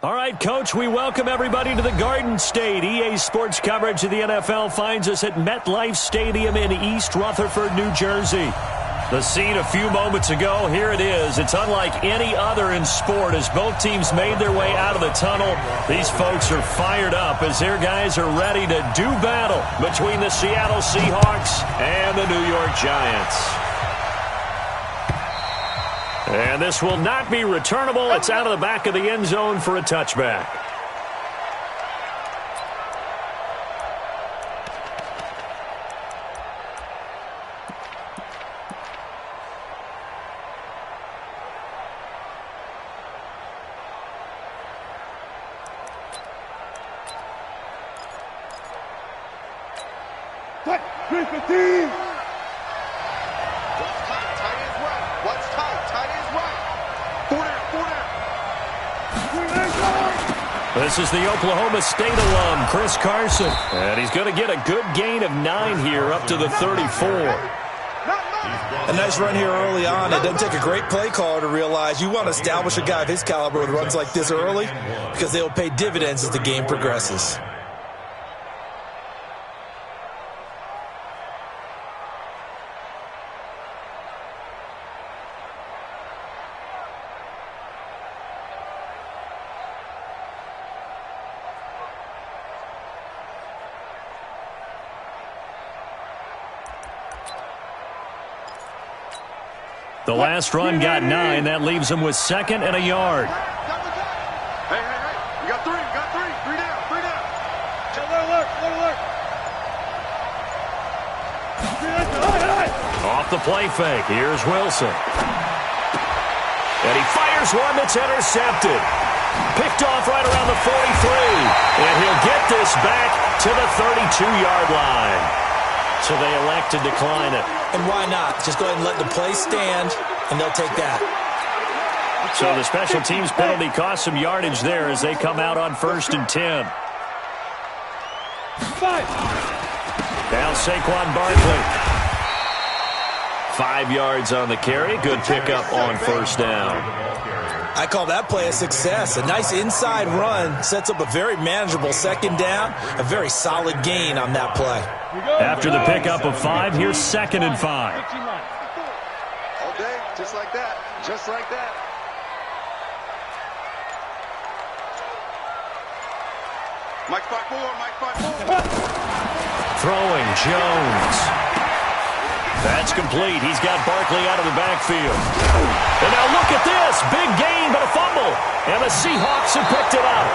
All right, Coach, we welcome everybody to the Garden State. EA Sports coverage of the NFL finds us at MetLife Stadium in East Rutherford, New Jersey. The scene a few moments ago, here it is. It's unlike any other in sport as both teams made their way out of the tunnel. These folks are fired up as their guys are ready to do battle between the Seattle Seahawks and the New York Giants. And this will not be returnable. It's out of the back of the end zone for a touchback. This is the Oklahoma State alum, Chris Carson. And he's going to get a good gain of 9 here up to the 34. A nice run here early on. It doesn't take a great play caller to realize you want to establish a guy of his caliber with runs like this early because they will pay dividends as the game progresses. The last run got 9. That leaves him with 2nd and a yard. Hey. You got 3. Three down. Alert. Off the play fake. Here's Wilson. And he fires one that's intercepted. Picked off right around the 43. And he'll get this back to the 32-yard line. So they elect to decline it. And why not? Just go ahead and let the play stand, and they'll take that. So the special teams penalty cost some yardage there as they come out on 1st and 10. Now Saquon Barkley. 5 yards on the carry. Good pickup on 1st down. I call that play a success. A nice inside run sets up a very manageable 2nd down. A very solid gain on that play. After the pickup of 5, here's 2nd and 5. All day, just like that. Mike 5-4. Throwing Jones. That's complete. He's got Barkley out of the backfield. And now look at this. Big gain, but a fumble. And the Seahawks have picked it up.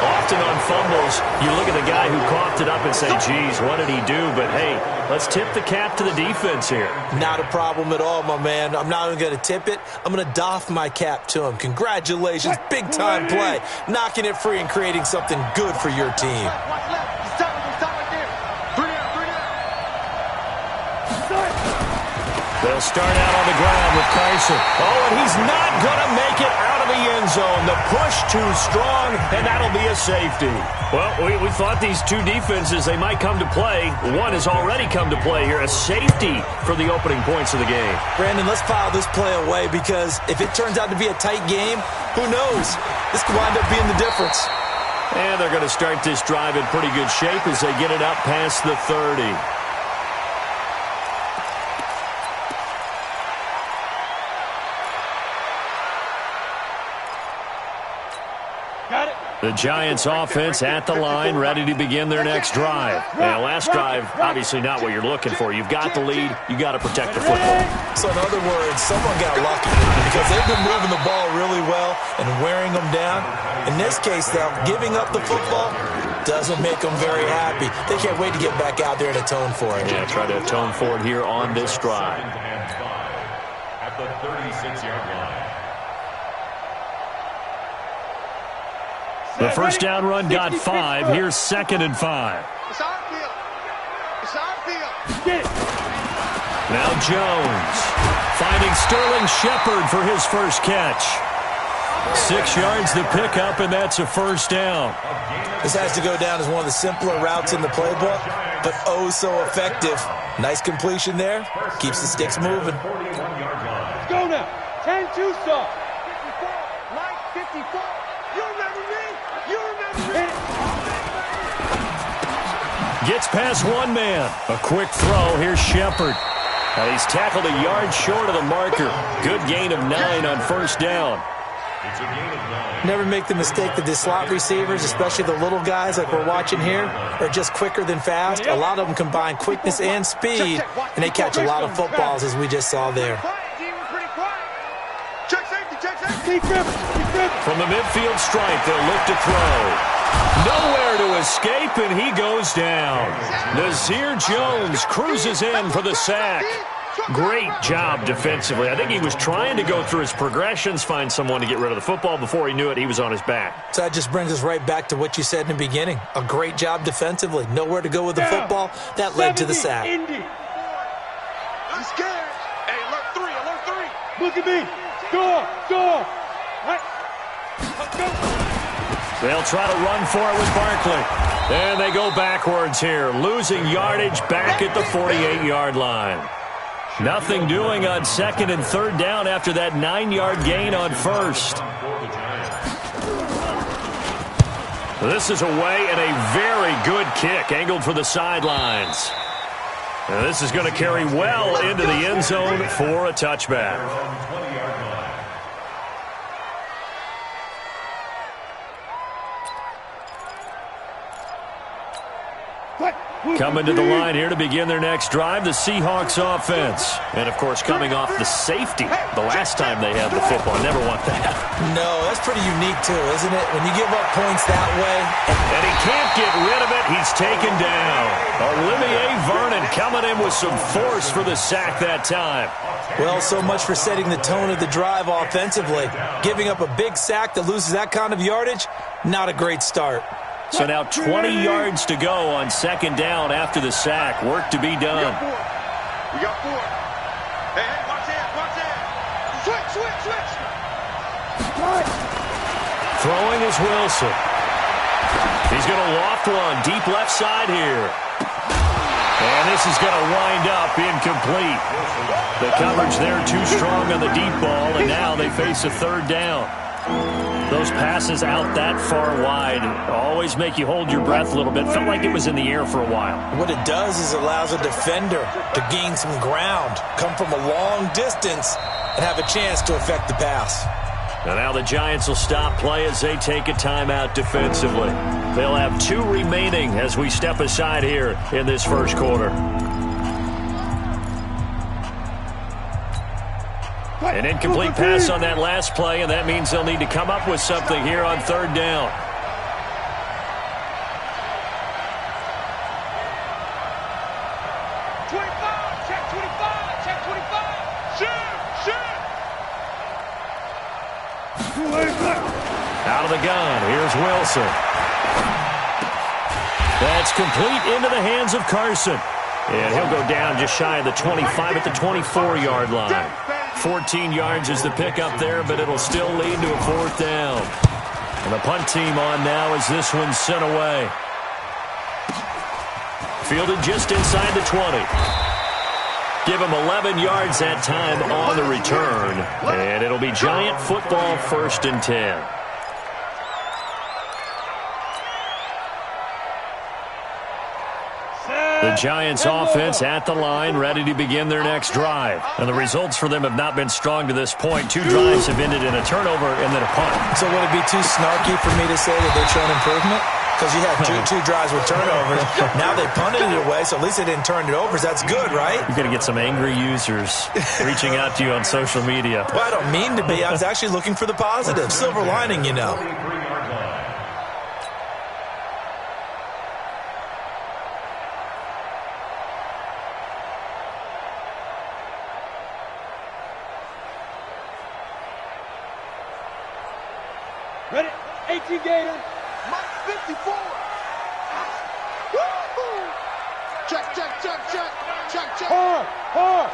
Often on fumbles, you look at the guy who coughed it up and say, geez, what did he do? But, hey, let's tip the cap to the defense here. Not a problem at all, my man. I'm not even going to tip it. I'm going to doff my cap to him. Congratulations. Big-time play. Knocking it free and creating something good for your team. They'll start out on the ground with Carson. Oh, and he's not going to make it out of the end zone. The push too strong, and that'll be a safety. Well, we thought these two defenses, they might come to play. One has already come to play here, a safety for the opening points of the game. Brandon, let's file this play away because if it turns out to be a tight game, who knows? This could wind up being the difference. And they're going to start this drive in pretty good shape as they get it up past the 30. The Giants offense at the line, ready to begin their next drive. Now, last drive, obviously not what you're looking for. You've got the lead. You've got to protect the football. So, in other words, someone got lucky because they've been moving the ball really well and wearing them down. In this case, though, giving up the football doesn't make them very happy. They can't wait to get back out there and atone for it. Yeah, try to atone for it here on this drive. At the 36-yard line. The first down run got 5. Here's 2nd and 5. It's our field. Now Jones finding Sterling Shepard for his first catch. 6 yards the pickup, and that's a first down. This has to go down as one of the simpler routes in the playbook, but oh so effective. Nice completion there. Keeps the sticks moving. Let's go now. 10-2 stop. 54, Mike 54. You remember me? Gets past one man. A quick throw. Here's Shepard. And he's tackled a yard short of the marker. Good gain of 9 on first down. It's a gain of 9. Never make the mistake that the slot receivers, especially the little guys like we're watching here, are just quicker than fast. A lot of them combine quickness and speed, and they catch a lot of footballs, as we just saw there. From the midfield stripe, they'll look to throw. Nowhere to escape, and he goes down. Nazir Jones cruises in for the sack. Great job defensively. I think he was trying to go through his progressions, find someone to get rid of the football. Before he knew it, he was on his back. So that just brings us right back to what you said in the beginning. A great job defensively. Nowhere to go with the football. That led to the sack. I'm scared. Hey, alert 3. Look at me. Score. What? Let's go. They'll try to run for it with Barkley. And they go backwards here, losing yardage back at the 48-yard line. Nothing doing on second and third down after that 9-yard gain on first. This is away and a very good kick, angled for the sidelines. And this is going to carry well into the end zone for a touchback. Coming to the line here to begin their next drive, the Seahawks offense. And, of course, coming off the safety the last time they had the football. Never want that. No, that's pretty unique, too, isn't it? When you give up points that way. And he can't get rid of it. He's taken down. Olivier Vernon coming in with some force for the sack that time. Well, so much for setting the tone of the drive offensively. Giving up a big sack that loses that kind of yardage, not a great start. So now 20 yards to go on second down after the sack. Work to be done. We got 4. Hey, watch out. Switch. Throwing is Wilson. He's going to loft one deep left side here. And this is going to wind up incomplete. The coverage there too strong on the deep ball, and now they face a third down. Those passes out that far wide always make you hold your breath a little bit. Felt like it was in the air for a while. What it does is it allows a defender to gain some ground, come from a long distance, and have a chance to affect the pass. And now the Giants will stop play as they take a timeout defensively. They'll have 2 remaining as we step aside here in this first quarter. An incomplete pass on that last play, and that means they'll need to come up with something here on third down. Out of the gun, here's Wilson. That's complete into the hands of Carson. And he'll go down just shy of the 25 at the 24-yard line. 14 yards is the pickup there, but it'll still lead to a fourth down. And the punt team on now as this one's sent away. Fielded just inside the 20. Give him 11 yards that time on the return. And it'll be Giant football, 1st and 10. The Giants offense at the line, ready to begin their next drive. And the results for them have not been strong to this point. 2 drives have ended in a turnover and then a punt. So would it be too snarky for me to say that they've shown improvement? Because you had two drives with turnovers. Now they punted it away, so at least they didn't turn it over. So that's good, right? You're going to get some angry users reaching out to you on social media. Well, I don't mean to be. I was actually looking for the positive. Silver lining, you know. Ready? 18 Gator. Mike 54. Woo-hoo. Check. Hard.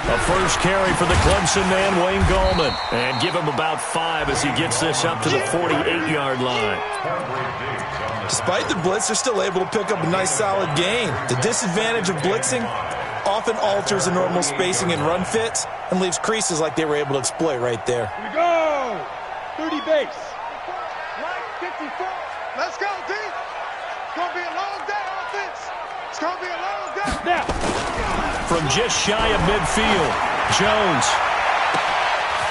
A first carry for the Clemson man, Wayne Gallman. And give him about 5 as he gets this up to the 48-yard line. Despite the blitz, they're still able to pick up a nice solid gain. The disadvantage of blitzing often alters the normal spacing and run fits and leaves creases like they were able to exploit right there. Here we go. 30 base. Mike 54. Let's go, D. gonna be a long day, offense. It's gonna be a long day. Now. From just shy of midfield, Jones.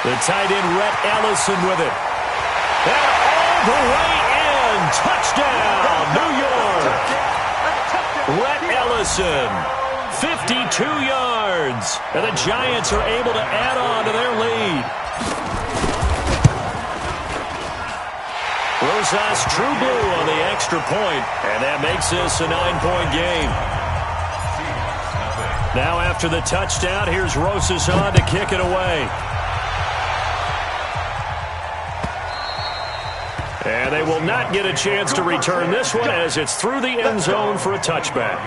The tight end, Rhett Ellison with it. And all the way in. Touchdown, New York. Rhett Ellison, 52 yards. And the Giants are able to add on to their lead. Rosas True Blue on the extra point, and that makes this a 9-point game. Now after the touchdown, here's Rosas on to kick it away. And they will not get a chance to return this one as it's through the end zone for a touchback.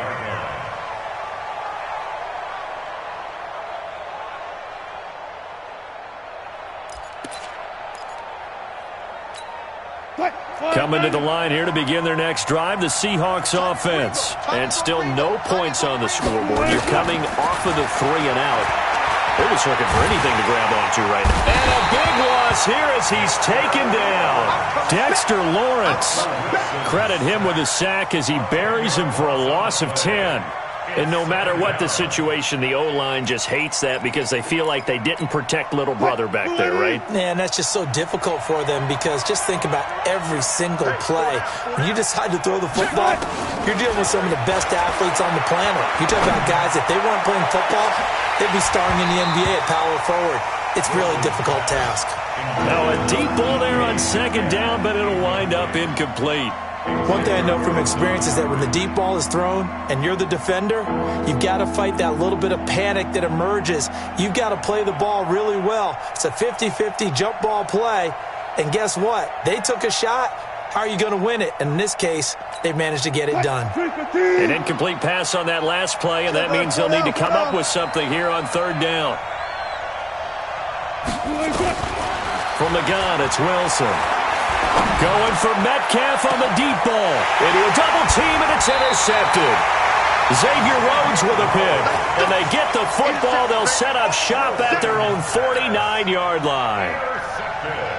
Coming to the line here to begin their next drive, the Seahawks offense. And still no points on the scoreboard. You're coming off of the 3 and out. They're just looking for anything to grab onto right now. And a big loss here as he's taken down. Dexter Lawrence. Credit him with a sack as he buries him for a loss of 10. And no matter what the situation, the O-line just hates that because they feel like they didn't protect little brother back there, right? Yeah, and that's just so difficult for them because just think about every single play. When you decide to throw the football, you're dealing with some of the best athletes on the planet. You talk about guys, if they weren't playing football, they'd be starring in the NBA at power forward. It's a really difficult task. Now a deep ball there on second down, but it'll wind up incomplete. One thing I know from experience is that when the deep ball is thrown and you're the defender, you've got to fight that little bit of panic that emerges. You've got to play the ball really well. It's a 50-50 jump ball play. And guess what? They took a shot. How are you going to win it? And in this case, they've managed to get it done. An incomplete pass on that last play, and that means they'll need to come up with something here on third down. From the gun, it's Wilson. Going for Metcalf on the deep ball. Into a double team, and it's intercepted. Xavier Rhodes with a pick. And they get the football. They'll set up shop at their own 49-yard line.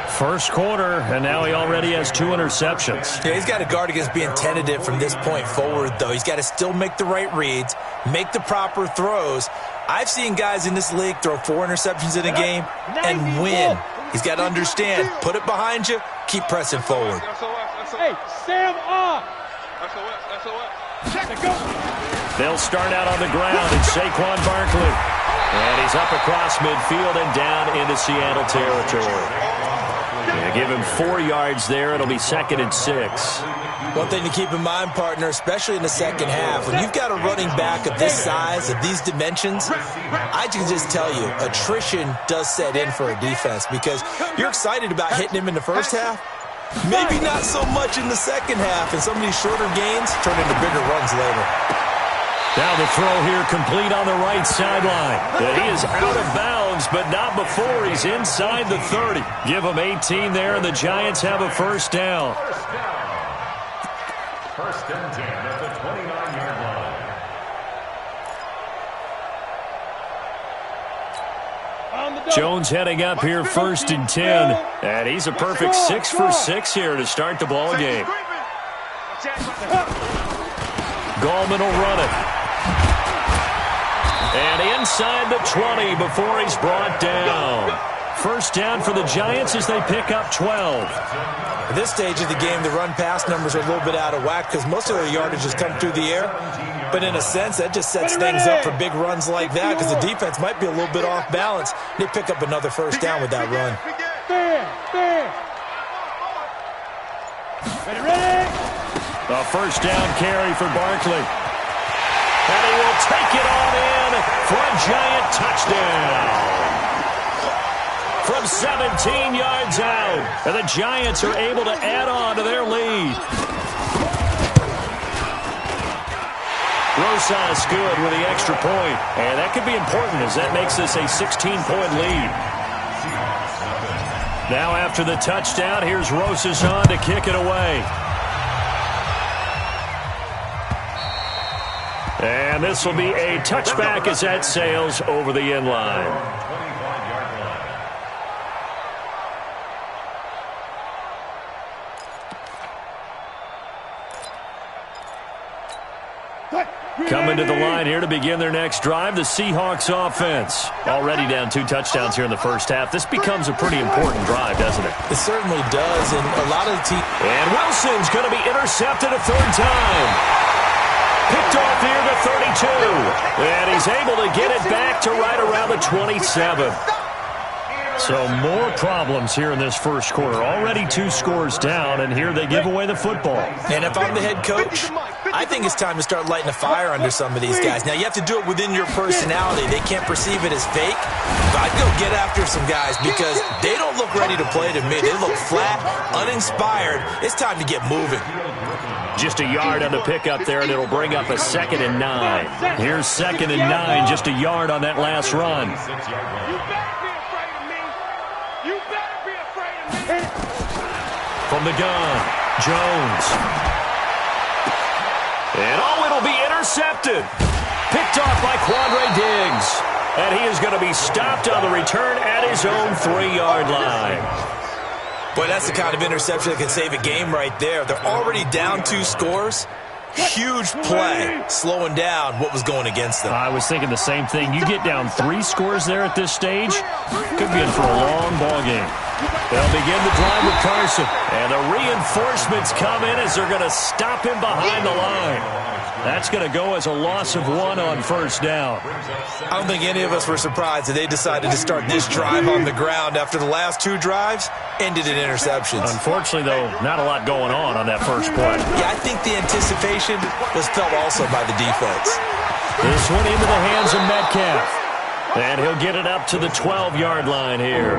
First quarter, and now he already has 2 interceptions. Yeah, he's got to guard against being tentative from this point forward, though. He's got to still make the right reads, make the proper throws. I've seen guys in this league throw 4 interceptions in a game and win. He's got to understand, put it behind you, keep pressing forward. Hey, Sam on. They'll start out on the ground, and Saquon Barkley. And he's up across midfield and down into Seattle territory. Yeah, give him 4 yards there. It'll be 2nd and 6. One thing to keep in mind, partner, especially in the second half, when you've got a running back of this size, of these dimensions, I can just tell you, attrition does set in for a defense because you're excited about hitting him in the first half. Maybe not so much in the second half, and some of these shorter gains turn into bigger runs later. Now the throw here complete on the right sideline. And he is out of bounds, but not before he's inside the 30. Give him 18 there, and the Giants have a first down. First and 10 at the 29-yard line. Jones heading up here, 1st and 10. And he's a perfect 6 for 6 here to start the ball game. Gallman will run it. And inside the 20 before he's brought down. First down for the Giants as they pick up 12. At this stage of the game, the run-pass numbers are a little bit out of whack because most of their yardage has come through the air. But in a sense, that just sets things up for big runs like that because the defense might be a little bit off balance. They pick up another first down with that run. Ready? A first down carry for Barkley. And he will take it on in for a Giant touchdown. From 17 yards out. And the Giants are able to add on to their lead. Rosas good with the extra point. And that could be important as that makes this a 16-point lead. Now after the touchdown, here's Rosas on to kick it away. And this will be a touchback as that sails over the end line. Coming to the line here to begin their next drive, the Seahawks offense. Already down 2 touchdowns here in the first half. This becomes a pretty important drive, doesn't it? It certainly does, and a lot of the team... And Wilson's going to be intercepted a third time. Picked off near the 32. And he's able to get it back to right around the 27. So more problems here in this first quarter. Already 2 scores down, and here they give away the football. And if I'm the head coach, I think it's time to start lighting a fire under some of these guys. Now, you have to do it within your personality. They can't perceive it as fake. But I'd go get after some guys because they don't look ready to play to me. They look flat, uninspired. It's time to get moving. Just a yard on the pickup there, and it'll bring up a 2nd and 9. Here's 2nd and 9, just a yard on that last run. From the gun, Jones. And it'll be intercepted. Picked off by Quandre Diggs. And he is going to be stopped on the return at his own 3-yard line. Boy, that's the kind of interception that can save a game right there. They're already down 2 scores. Huge play, slowing down what was going against them. I was thinking the same thing. You get down 3 scores there at this stage, could be in for a long ball game. They'll begin the drive with Carson. And the reinforcements come in as they're going to stop him behind the line. That's going to go as a loss of 1 on first down. I don't think any of us were surprised that they decided to start this drive on the ground after the last 2 drives ended in interceptions. Unfortunately, though, not a lot going on that first play. Yeah, I think the anticipation was felt also by the defense. This one into the hands of Metcalf. And he'll get it up to the 12-yard line here.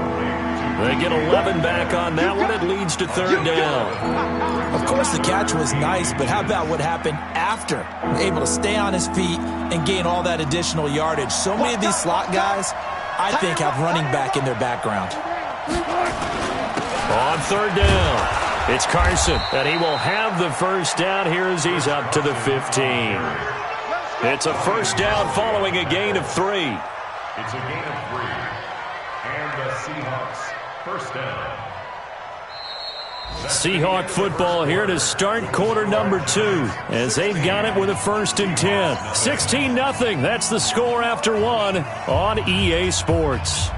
They get 11 back on that one. It leads to 3rd down. Of course, the catch was nice, but how about what happened after? Able to stay on his feet and gain all that additional yardage. So many of these slot guys, I think, have running back in their background. On 3rd down, it's Carson, and he will have the first down here as he's up to the 15. It's a first down following a gain of 3. It's a gain of 3. And the Seahawks, first down. Seahawk football here to start quarter number 2 as they've got it with a 1st and 10. 16-0. That's the score after 1 on EA Sports.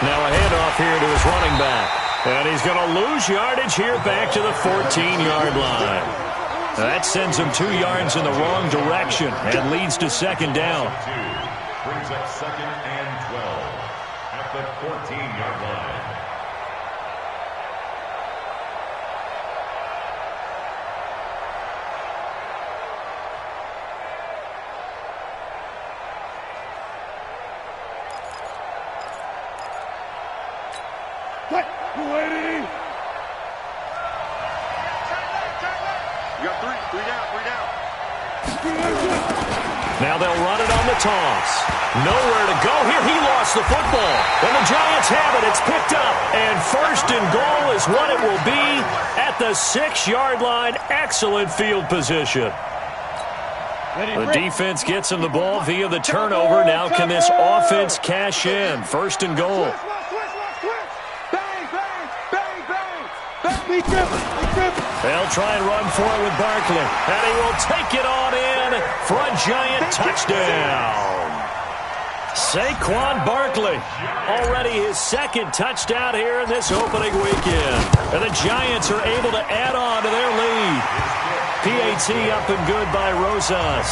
Now a handoff here to his running back. And he's going to lose yardage here back to the 14-yard line. That sends him 2 yards in the wrong direction and leads to 2nd down. Brings up 2nd and 12 at the 14-yard line. Now they'll run it on the toss. Nowhere to go here. He lost the football. And the Giants have it. It's picked up. And 1st and goal is what it will be at the 6-yard line. Excellent field position. The defense gets him the ball via the turnover. Now can this offense cash in? 1st and goal. They'll try and run for it with Barkley. And he will take it on in for a Giant touchdown. Saquon Barkley, already his 2nd touchdown here in this opening weekend. And the Giants are able to add on to their lead. PAT up and good by Rosas.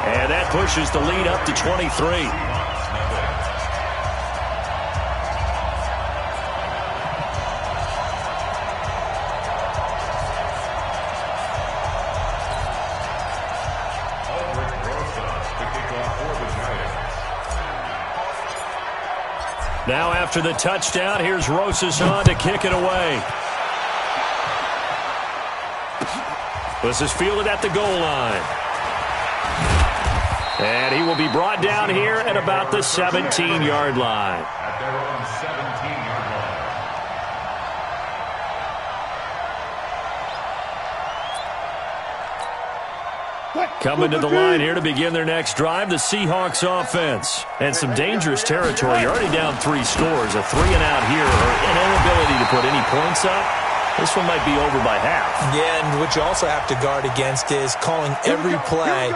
And that pushes the lead up to 23. Now after the touchdown, here's Rosas on to kick it away. This is fielded at the goal line. And he will be brought down here at about the 17-yard line. At their own 17-yard Coming to the line here to begin their next drive, the Seahawks offense. And some dangerous territory. You're already down 3 scores. A 3-and-out here, or an inability to put any points up. This one might be over by half. Yeah, and what you also have to guard against is calling every play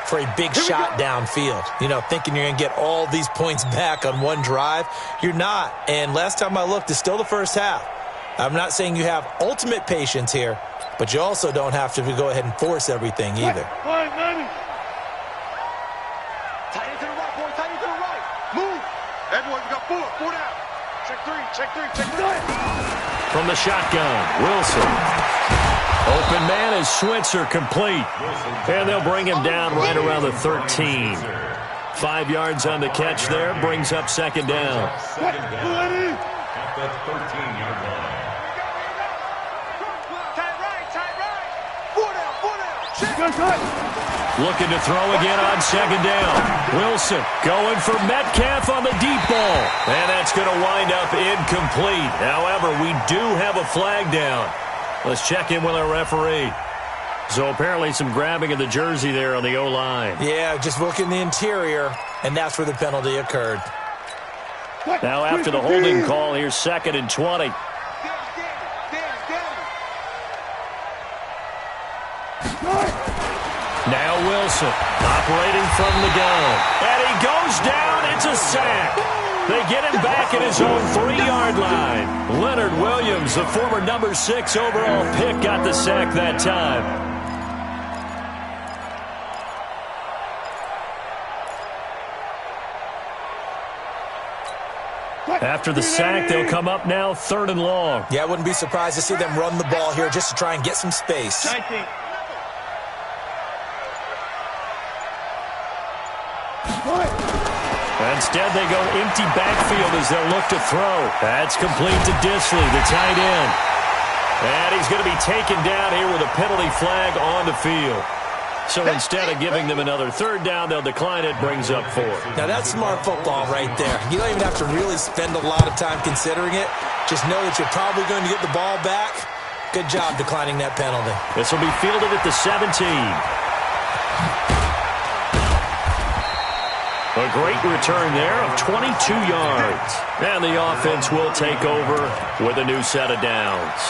for a big shot downfield. You know, thinking you're going to get all these points back on one drive. You're not. And last time I looked, it's still the first half. I'm not saying you have ultimate patience here, but you also don't have to go ahead and force everything either. Tight end to the right, boy. Tight end to the right. Move. Everyone, we got 4. 4 down. Check 3. Check 3. Check 3. From the shotgun, Wilson. Open man is Switzer, complete. And they'll bring him down right around the 13. 5 yards on the catch there, brings up second down. Second down at the 13-yard line. Looking to throw again on second down. Wilson going for Metcalf on the deep ball. And that's going to wind up incomplete. However, we do have a flag down. Let's check in with our referee. So apparently some grabbing of the jersey there on the O-line. Yeah, just looking the interior, and that's where the penalty occurred. Now after the holding call, here's 2nd and 20. Now Wilson, operating from the gun. And he goes down. It's a sack. They get him back at his own 3-yard line. Leonard Williams, the former number 6 overall pick, got the sack that time. After the sack, they'll come up now 3rd and long. Yeah, I wouldn't be surprised to see them run the ball here just to try and get some space. 19. Instead, they go empty backfield as they'll look to throw. That's complete to Disley, the tight end. And he's going to be taken down here with a penalty flag on the field. So instead of giving them another 3rd down, they'll decline it, brings up 4. Now that's smart football right there. You don't even have to really spend a lot of time considering it. Just know that you're probably going to get the ball back. Good job declining that penalty. This will be fielded at the 17. A great return there of 22 yards. And the offense will take over with a new set of downs.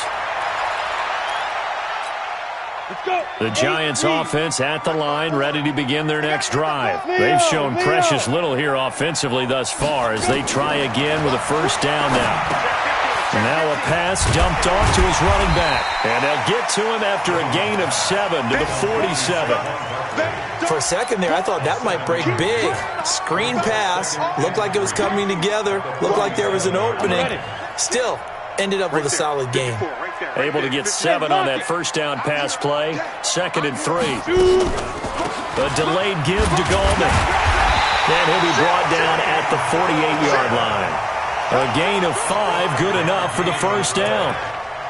The Giants offense at the line, ready to begin their next drive. They've shown precious little here offensively thus far as they try again with a 1st down now. Now a pass dumped off to his running back. And they'll get to him after a gain of 7 to the 47. For a second there, I thought that might break big. Screen pass. Looked like it was coming together. Looked like there was an opening. Still, ended up with a solid gain. Able to get 7 on that 1st down pass play. 2nd and 3. A delayed give to Gallman. And he'll be brought down at the 48-yard line. A gain of 5, good enough for the 1st down.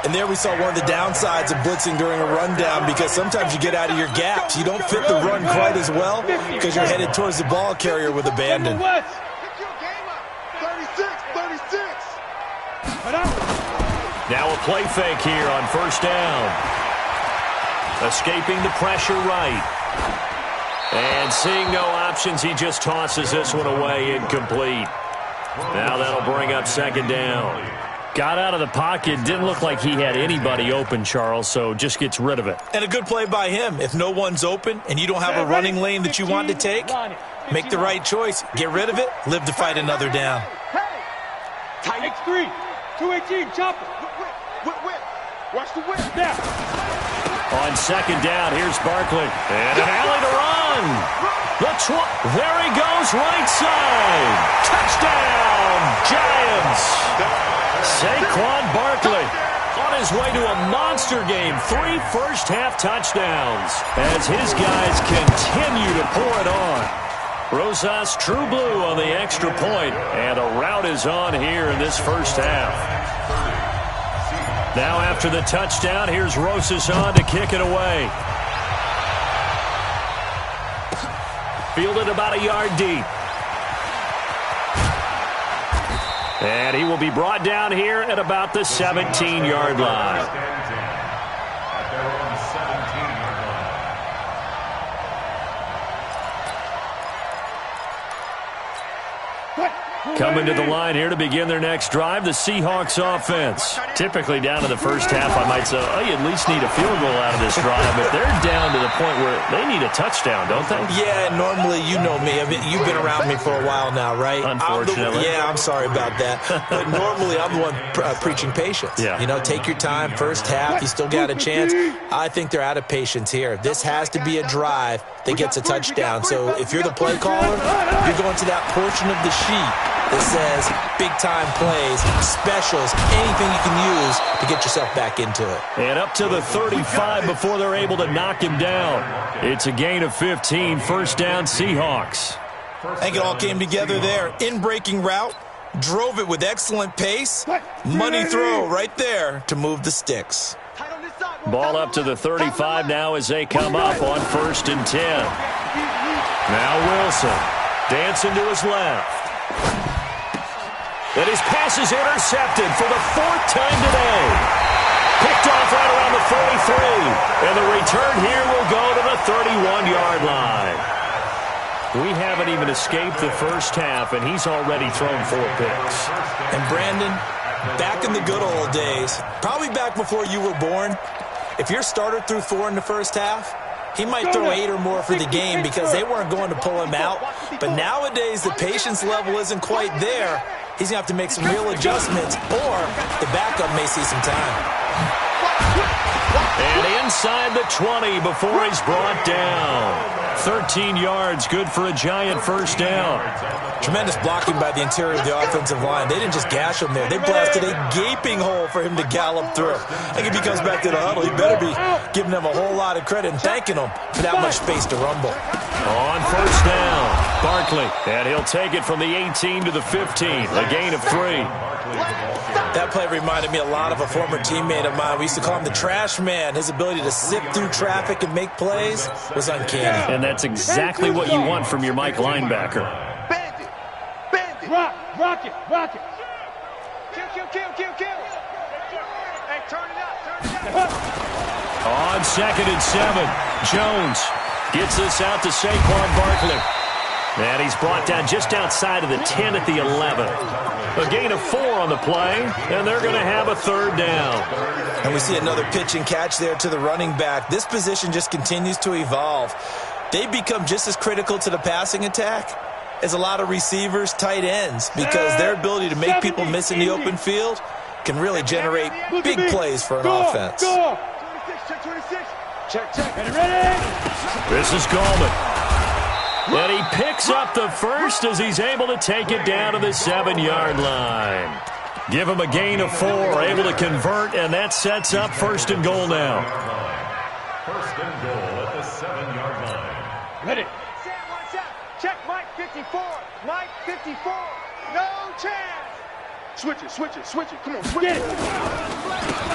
And there we saw one of the downsides of blitzing during a rundown, because sometimes you get out of your gaps. You don't fit the run quite as well because you're headed towards the ball carrier with abandon. 36. Now a play fake here on 1st down. Escaping the pressure right. And seeing no options, he just tosses this one away, incomplete. Now that'll bring up 2nd down. Got out of the pocket, didn't look like he had anybody open, Charles, so just gets rid of it. And a good play by him. If no one's open and you don't have a running lane that you want to take, make the right choice. Get rid of it, live to fight another down. X3, 218, chopper. Watch the whip. Now. On 2nd down, here's Barkley. And an alley to run. There he goes, right side. Touchdown, Giants. Saquon Barkley on his way to a monster game. 3 first-half touchdowns as his guys continue to pour it on. Rosas true blue on the extra point, and a rout is on here in this 1st half. Now after the touchdown, here's Rosas on to kick it away. Fielded about a yard deep. And he will be brought down here at about the 17-yard line. Coming to the line here to begin their next drive, the Seahawks offense. Typically down in the first half, I might say, oh, you at least need a field goal out of this drive, but they're down to the point where they need a touchdown, don't they? Yeah, normally, you know me. I mean, you've been around me for a while now, right? Unfortunately. I'm sorry about that. But normally, I'm the one preaching patience. Yeah. You know, take your time. First half, you still got a chance. I think they're out of patience here. This has to be a drive that gets a touchdown. So if you're the play caller, you're going to that portion of the sheet that says big-time plays, specials, anything you can use to get yourself back into it. And up to the 35 before they're able to knock him down. It's a gain of 15, first down Seahawks. I think it all came together there. In-breaking route, drove it with excellent pace. Money throw right there to move the sticks. Ball up to the 35 now as they come up on 1st and 10. Now Wilson dancing to his left. And his pass is intercepted for the 4th time today. Picked off right around the 43. And the return here will go to the 31-yard line. We haven't even escaped the first half, and he's already thrown 4 picks. And Brandon, back in the good old days, probably back before you were born, if your starter threw 4 in the first half, he might throw 8 or more for the game because they weren't going to pull him out. But nowadays, the patience level isn't quite there. He's going to have to make some real adjustments, or the backup may see some time. And inside the 20 before he's brought down. 13 yards, good for a giant first down. Tremendous blocking by the interior of the offensive line. They didn't just gash him there. They blasted a gaping hole for him to gallop through. I think if he comes back to the huddle, he better be giving them a whole lot of credit and thanking them for that much space to rumble. On first down, Barkley. And he'll take it from the 18 to the 15. A gain of 3. That play reminded me a lot of a former teammate of mine. We used to call him the trash man. His ability to sift through traffic and make plays was uncanny. And that's exactly what you want from your Mike linebacker. Bandit! Bandit! Rock it! Kill! Hey, turn it up! On 2nd and 7, Jones gets this out to Saquon Barkley. And he's brought down just outside of the 10 at the 11. A gain of 4 on the play, and they're going to have a 3rd down. And we see another pitch and catch there to the running back. This position just continues to evolve. They become just as critical to the passing attack as a lot of receivers, tight ends, because their ability to make people miss in the open field can really generate big plays for an offense. 26. Check. Ready? This is Gallman. And he picks up the first as he's able to take it down to the 7-yard line. Give him a gain of 4, able to convert, and that sets up 1st and goal now. 1st and goal at the 7-yard line. Ready? Watch out. Check Mike 54. Mike 54. No chance. Switch it. Come on, switch it.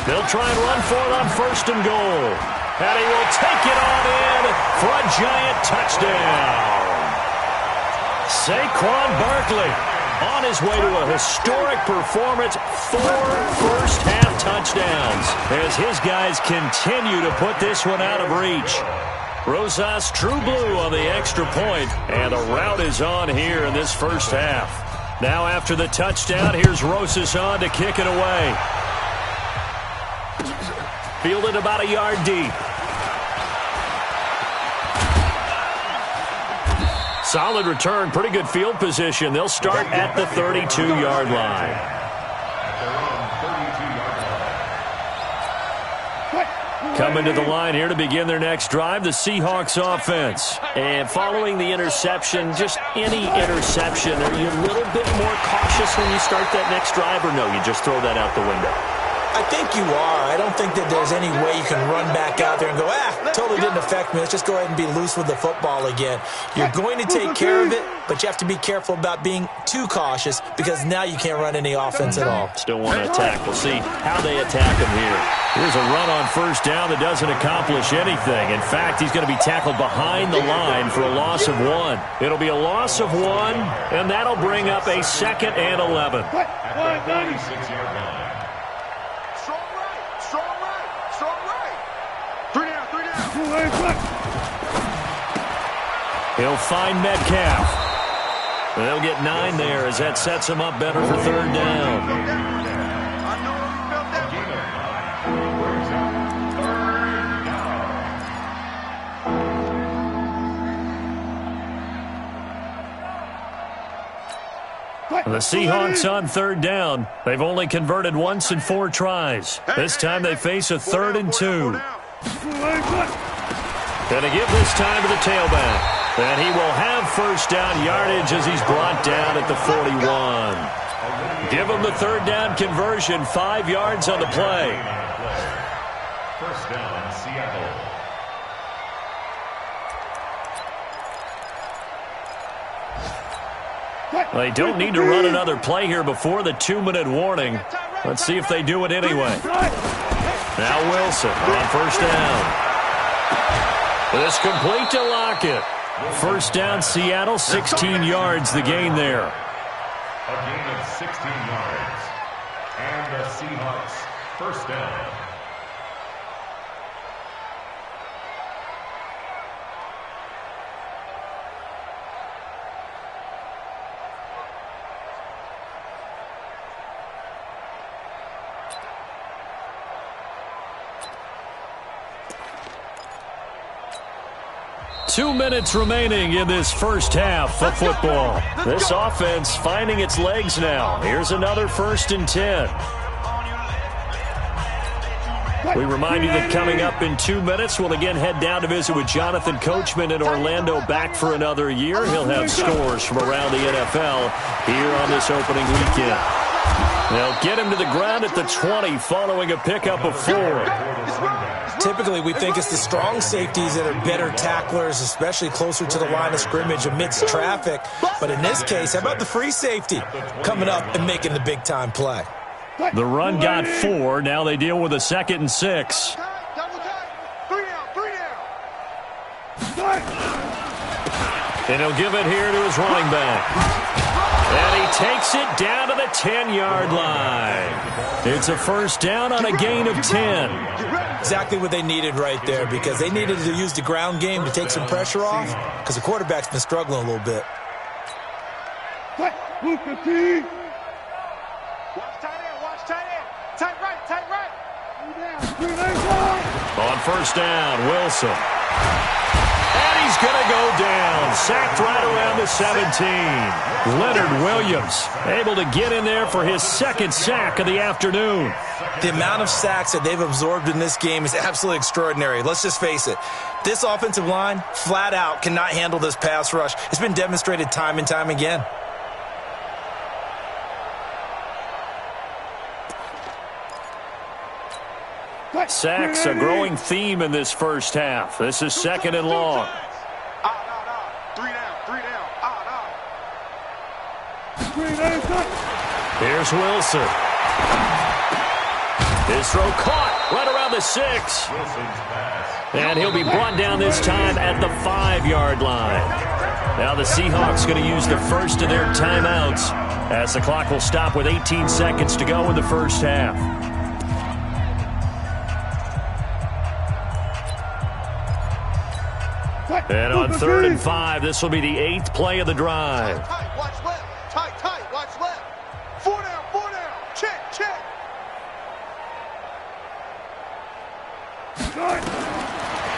They'll try and run for it on 1st and goal. And he will take it on in for a giant touchdown. Saquon Barkley on his way to a historic performance, 4 first-half touchdowns as his guys continue to put this one out of reach. Rosas true blue on the extra point, and the route is on here in this first half. Now after the touchdown, here's Rosas on to kick it away. Fielded about a yard deep. Solid return, pretty good field position. They'll start at the 32-yard line. Coming to the line here to begin their next drive, the Seahawks offense. And following the interception, just any interception, are you a little bit more cautious when you start that next drive, or no, you just throw that out the window? I think you are. I don't think that there's any way you can run back out there and go, totally didn't affect me. Let's just go ahead and be loose with the football again. You're going to take care of it, but you have to be careful about being too cautious because now you can't run any offense at all. Still want to attack. We'll see how they attack him here. Here's a run on first down that doesn't accomplish anything. In fact, he's going to be tackled behind the line for a loss of 1. It'll be a loss of 1, and that'll bring up a 2nd and 11. At the 36-yard line. Strong right. 3 down. He'll find Metcalf. They'll get 9 there as that sets them up better for third down. The Seahawks on third down. They've only converted once in 4 tries. This time they face a 3rd and 2. Going to give this time to the tailback. And he will have first down yardage as he's brought down at the 41. Give him the third down conversion. 5 yards on the play. First down, Seattle. They don't need to run another play here before the 2-minute warning. Let's see if they do it anyway. Now Wilson on first down. This complete to Lockett. First down, Seattle, 16 yards the gain there. A gain of 16 yards. And the Seahawks first down. Two minutes remaining in this first half of football. This offense finding its legs now. Here's another 1st and 10. We remind you that coming up in 2 minutes, we'll again head down to visit with Jonathan Coachman in Orlando, back for another year. He'll have scores from around the NFL here on this opening weekend. They'll get him to the ground at the 20 following a pickup of 4. Typically, we think it's the strong safeties that are better tacklers, especially closer to the line of scrimmage amidst traffic. But in this case, how about the free safety coming up and making the big-time play? The run got 4. Now they deal with a 2nd and 6. And he'll give it here to his running back. And he takes it down to the 10-yard line. It's a first down on a gain of 10. Exactly what they needed right there, because they needed to use the ground game to take some pressure off, because the quarterback's been struggling a little bit. Watch tight end, watch tight end. Tight right, tight right. On first down, Wilson. And he's going to go down. Sacked right around the 17. Leonard Williams able to get in there for his 2nd sack of the afternoon. The amount of sacks that they've absorbed in this game is absolutely extraordinary. Let's just face it. This offensive line, flat out, cannot handle this pass rush. It's been demonstrated time and time again. Sacks, a growing theme in this first half. This is 2nd and long. 3 down. Here's Wilson. His throw caught right around the 6. And he'll be brought down this time at the 5-yard line. Now the Seahawks going to use the first of their timeouts as the clock will stop with 18 seconds to go in the first half. And on 3rd and 5, this will be the 8th play of the drive. Tight, watch left. Tight, watch left. 4 down. Check.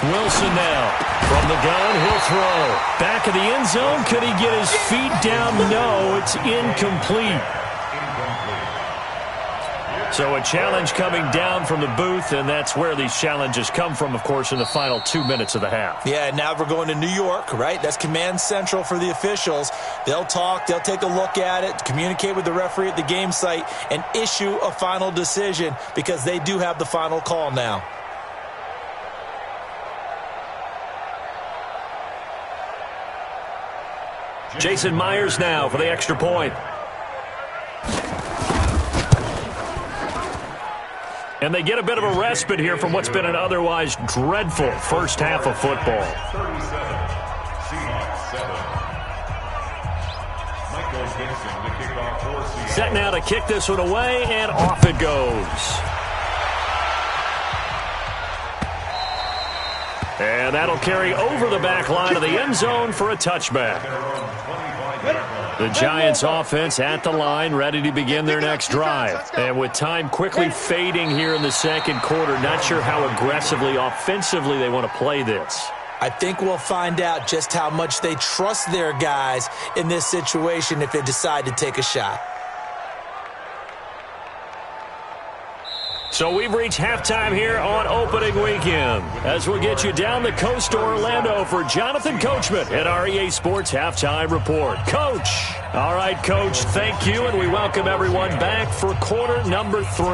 Wilson now. From the gun, he'll throw. Back of the end zone. Could he get his feet down? No, it's incomplete. So a challenge coming down from the booth, and that's where these challenges come from, of course, in the final 2 minutes of the half. Yeah, now we're going to New York, right? That's command central for the officials. They'll talk, they'll take a look at it, communicate with the referee at the game site, and issue a final decision because they do have the final call now. Jason Myers now for the extra point. And they get a bit of a respite here from what's been an otherwise dreadful first half of football. 37, Seahawks 7. Michael Gibson to kick off for Seattle. Set now to kick this one away, and off it goes. And that'll carry over the back line of the end zone for a touchback. The Giants offense at the line, ready to begin their next drive. And with time quickly fading here in the second quarter, not sure how aggressively, offensively they want to play this. I think we'll find out just how much they trust their guys in this situation if they decide to take a shot. So we've reached halftime here on opening weekend. As we'll get you down the coast to Orlando for Jonathan Coachman at our EA Sports Halftime Report. Coach. All right, Coach, thank you, and we welcome everyone back for quarter number 3.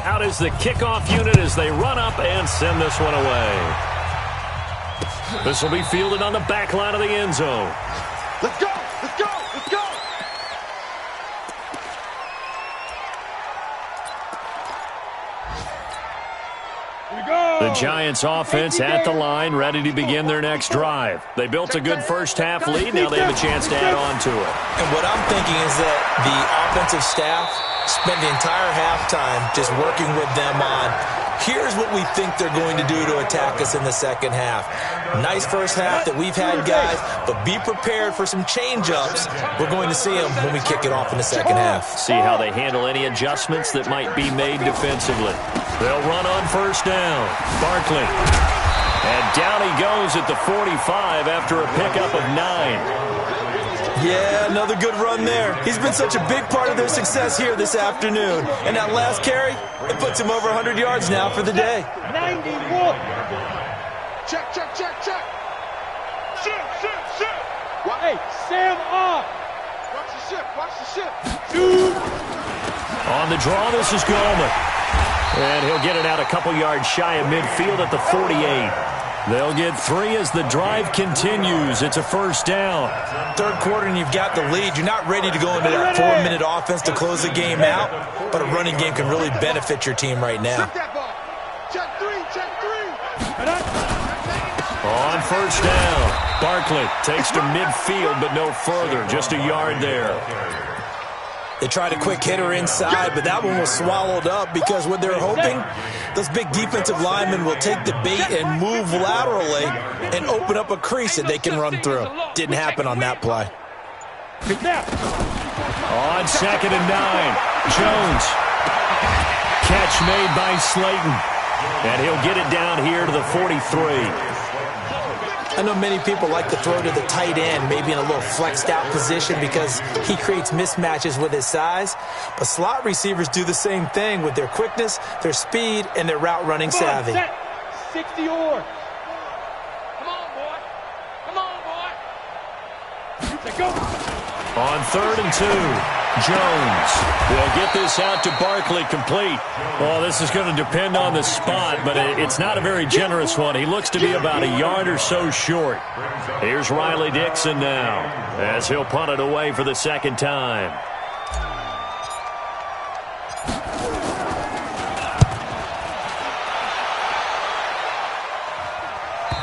Out is the kickoff unit as they run up and send this one away. This will be fielded on the back line of the end zone. Let's go! Let's go! Let's go! The Giants offense at the line, ready to begin their next drive. They built a good first-half lead. Now they have a chance to add on to it. And what I'm thinking is that the offensive staff spent the entire halftime just working with them on, here's what we think they're going to do to attack us in the second half. Nice first half that we've had, guys, but be prepared for some change-ups. We're going to see them when we kick it off in the second half. See how they handle any adjustments that might be made defensively. They'll run on first down. Barkley. And down he goes at the 45 after a pickup of 9. Yeah, another good run there. He's been such a big part of their success here this afternoon. And that last carry, it puts him over 100 yards now for the day. 91. Check, check, check, check. Shit, shit, shit. Hey, Sam off. Watch the ship, watch the ship. Dude. On the draw, this is Goldman. And he'll get it out a couple yards shy of midfield at the 48. They'll get 3 as the drive continues. It's a first down. Third quarter and you've got the lead. You're not ready to go into that 4-minute offense to close the game out, but a running game can really benefit your team right now. Check that ball. Check 3, check 3. On first down, Barkley takes to midfield, but no further. Just a yard there. They tried a quick hitter inside, but that one was swallowed up because what they're hoping, those big defensive linemen will take the bait and move laterally and open up a crease that they can run through. Didn't happen on that play. On second and 9, Jones. Catch made by Slayton. And he'll get it down here to the 43. I know many people like to throw to the tight end, maybe in a little flexed out position because he creates mismatches with his size. But slot receivers do the same thing with their quickness, their speed, and their route running savvy. 60 or. Come on, boy. Come on, boy. Let's go. On third and 2, Jones will get this out to Barkley, complete. Well, this is going to depend on the spot, but it's not a very generous one. He looks to be about a yard or so short. Here's Riley Dixon now as he'll punt it away for the second time.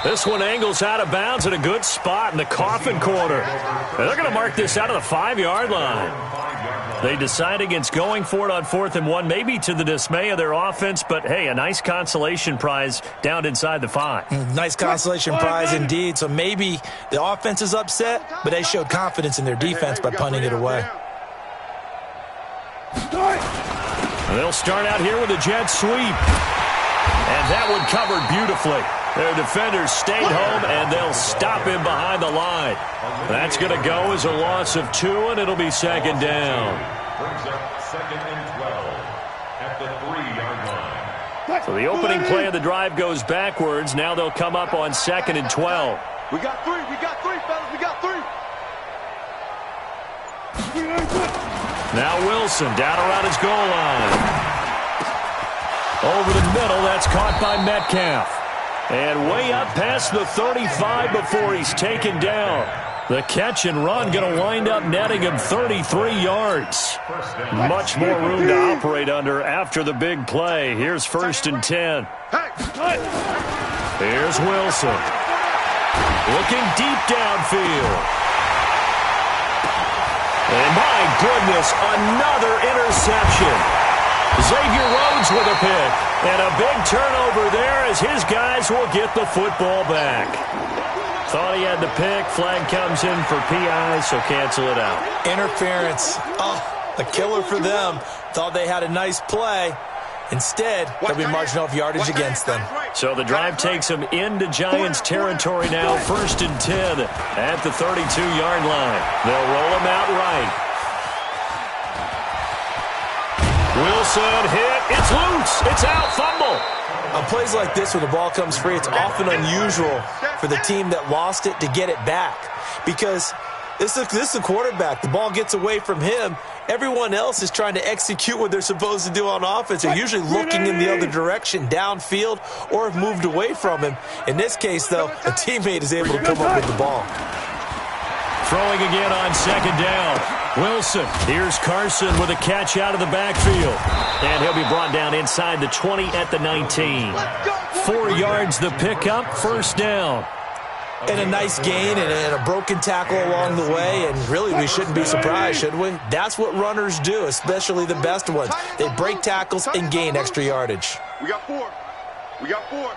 This one angles out of bounds at a good spot in the coffin corner. They're going to mark this out of the 5-yard line. They decide against going for it on 4th and 1, maybe to the dismay of their offense, but hey, a nice consolation prize down inside the 5. Nice consolation prize indeed. So maybe the offense is upset, but they showed confidence in their defense by punting it away. They'll start out here with a jet sweep. And that one covered beautifully. Their defenders stayed home, and they'll stop him behind the line. That's going to go as a loss of 2, and it'll be second down. Brings up 2nd and 12 at the 3-yard line. So the opening play of the drive goes backwards. Now they'll come up on 2nd and 12. We got 3, fellas, we got 3. Now Wilson down around his goal line. Over the middle, that's caught by Metcalf. And way up past the 35 before he's taken down. The catch and run going to wind up netting him 33 yards. Much more room to operate under after the big play. Here's 1st and 10. Here's Wilson. Looking deep downfield. And my goodness, another interception. Xavier Rhodes with a pick. And a big turnover there as his guys will get the football back. Thought he had the pick. Flag comes in for PI, so cancel it out. Interference. Oh, a killer for them. Thought they had a nice play. Instead, they'll be marching off yardage against them. So the drive takes them into Giants territory now. 1st and 10 at the 32-yard line. They'll roll him out right. Wilson hit. It's loose. It's out. Fumble. On plays like this where the ball comes free, it's often unusual for the team that lost it to get it back. Because this is a quarterback. The ball gets away from him. Everyone else is trying to execute what they're supposed to do on offense. They're usually looking in the other direction, downfield, or have moved away from him. In this case, though, a teammate is able to come up with the ball. Throwing again on 2nd down. Wilson. Here's Carson with a catch out of the backfield. And he'll be brought down inside the 20 at the 19. 4 yards the pickup, 1st down. And a nice gain and a broken tackle along the way. And really, we shouldn't be surprised, should we? That's what runners do, especially the best ones. They break tackles and gain extra yardage. We got 4. We got 4.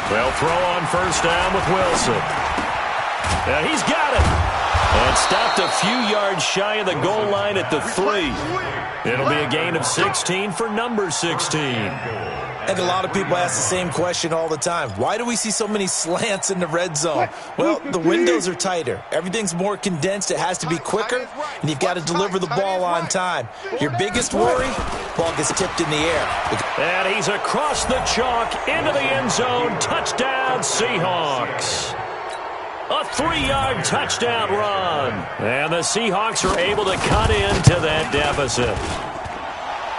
They'll throw on 1st down with Wilson. And he's got it. And stopped a few yards shy of the goal line at the 3. It'll be a gain of 16 for number 16. And a lot of people ask the same question all the time. Why do we see so many slants in the red zone? Well, the windows are tighter. Everything's more condensed. It has to be quicker, and you've got to deliver the ball on time. Your biggest worry, ball gets tipped in the air. And he's across the chalk into the end zone. Touchdown, Seahawks. A 3-yard touchdown run. And the Seahawks are able to cut into that deficit.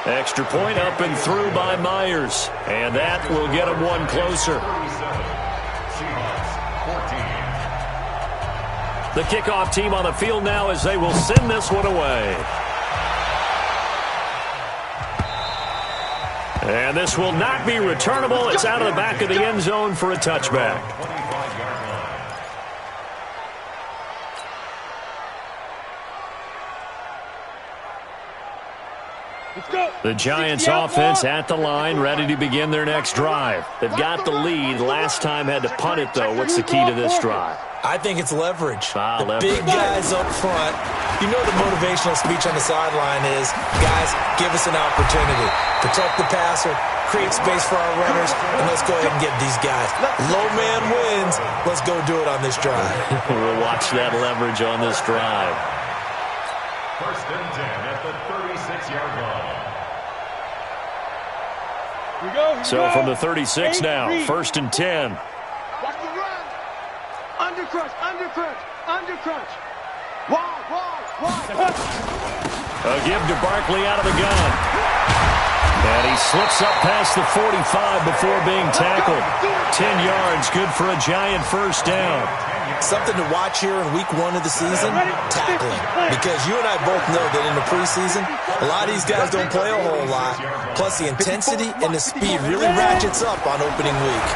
Extra point up and through by Myers. And that will get them one closer. The kickoff team on the field now as they will send this one away. And this will not be returnable. It's out of the back of the end zone for a touchback. The Giants offense at the line, ready to begin their next drive. They've got the lead. Last time had to punt it, though. What's the key to this drive? I think it's leverage. Leverage. Big guys up front. You know the motivational speech on the sideline is, guys, give us an opportunity. Protect the passer, create space for our runners, and let's go ahead and get these guys. Low man wins. Let's go do it on this drive. We'll watch that leverage on this drive. 1st and 10 at the 36-yard line. So from the 36 now, 1st and 10. Watch the run. Under crunch, under crunch, under crunch. Wide. A give to Barkley out of the gun. And he slips up past the 45 before being tackled. 10 yards, good for a Giant 1st down. Something to watch here in week 1 of the season, tackling. Because you and I both know that in the preseason, a lot of these guys don't play a whole lot. Plus the intensity and the speed really ratchets up on opening week.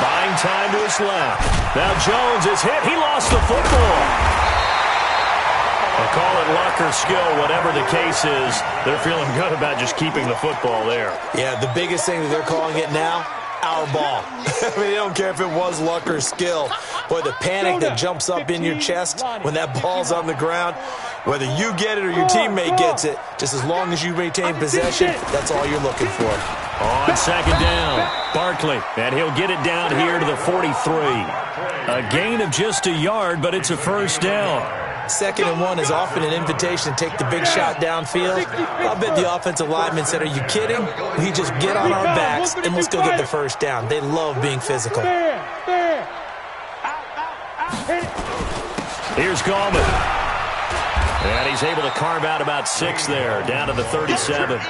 Buying time to his left. Now Jones is hit. He lost the football. They call it luck or skill, whatever the case is. They're feeling good about just keeping the football there. Yeah, the biggest thing that they're calling it now, our ball. I mean, they don't care if it was luck or skill. Boy, the panic that jumps up in your chest when that ball's on the ground, whether you get it or your teammate gets it, just as long as you maintain possession, that's all you're looking for. On 2nd down, Barkley, and he'll get it down here to the 43. A gain of just a yard, but it's a 1st down. 2nd and 1 is often an invitation to take the big shot downfield. I'll bet the offensive lineman said, are you kidding? We just get on our backs and let's go get the 1st down. They love being physical. Here's Gallman. And he's able to carve out about 6 there, down to the 37.